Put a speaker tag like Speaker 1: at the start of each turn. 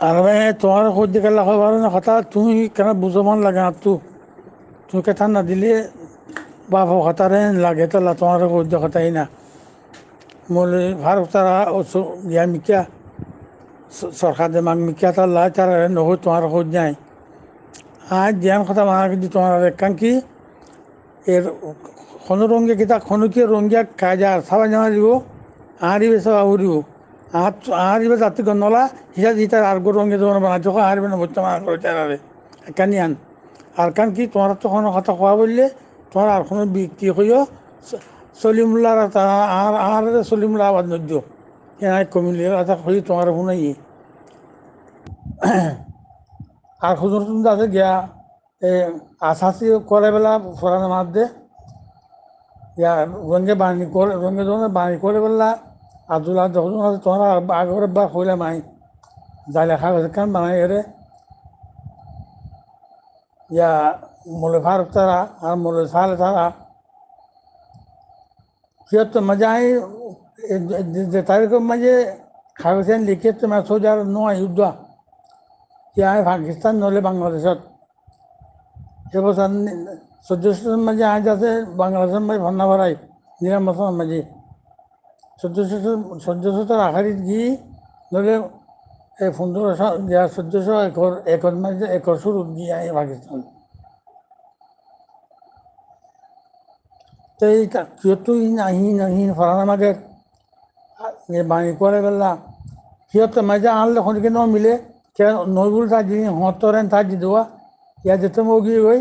Speaker 1: আর ভাই তোমার খোঁজ দিকে লাগাবার পারো না কথা তুমি কেন বুঝমান লাগে না তুমি কেথা না দিলে বাপ কথারে লাগে তো তোমার খোঁজ দিয়ে কথাই না মলে ভারত তারা ইয়া মিকা সরকার দে মাগ মিকা তার লাই তারা নহই তোমার খোঁজ নাই আজ জ্ঞান কথা মানা কিন্তু তোমার কারণ কি এর কোনো রঙে কিতা খনুকে রঙিয়া কাজা সাবা জামা দিব আহারিবে সব আহুরিব আহারিবে জাতি গণলা হিসা দিতা আর গো রঙে যখন বানা যখন আহারিবে না বলতে মানা করে চারারে কানি আন আর কান কি তোমার তো কোনো কথা কোয়া বললে তোমার আর কোনো বিক্রি হইও সলিমুল্লাহ আর আর সলিমুল্লাহ আবাদ নদ্য এনাই কমিলে আচ্ছা হই তোমার শুনাই আর হুজুর তুমি আছে গিয়া আসাসি করে বেলা ফোরানো মার দে ইয়া রঙে যখন বাণী করে বেলা আব্দুল্লাহ যখন আছে তোমার আগরে বা হইলে মাই যা লেখা হয়েছে কান বানাই এরে ইয়া মলে ভারত তারা আর মলে সালে তারা সিহঁত মজা আহি যে তারিখের মাঝে কাগজেন লিখে তোমার সোজার নয় যুদ্ধ ইয়া পাকিস্তান নহলে বাংলাদেশত এবছর 1400 মাঝে আজ আছে বাংলাদেশের মাঝে ভান্না ভরাই নিরামসের মাঝে 1400 আখারিত গিয়ে নহলে এই 1400 একর মাঝে একর শুরু গিয়ে আয় পাকিস্তান তো এই সিহঁতো নাহি ফরানা মাঝে বাণী করে বেলা সিহঁত মাঝে আনলে খনিকে ন মিলে নইবুল তার যিনি হতরেন তার দি দেওয়া ইয়া যেতে মগি ওই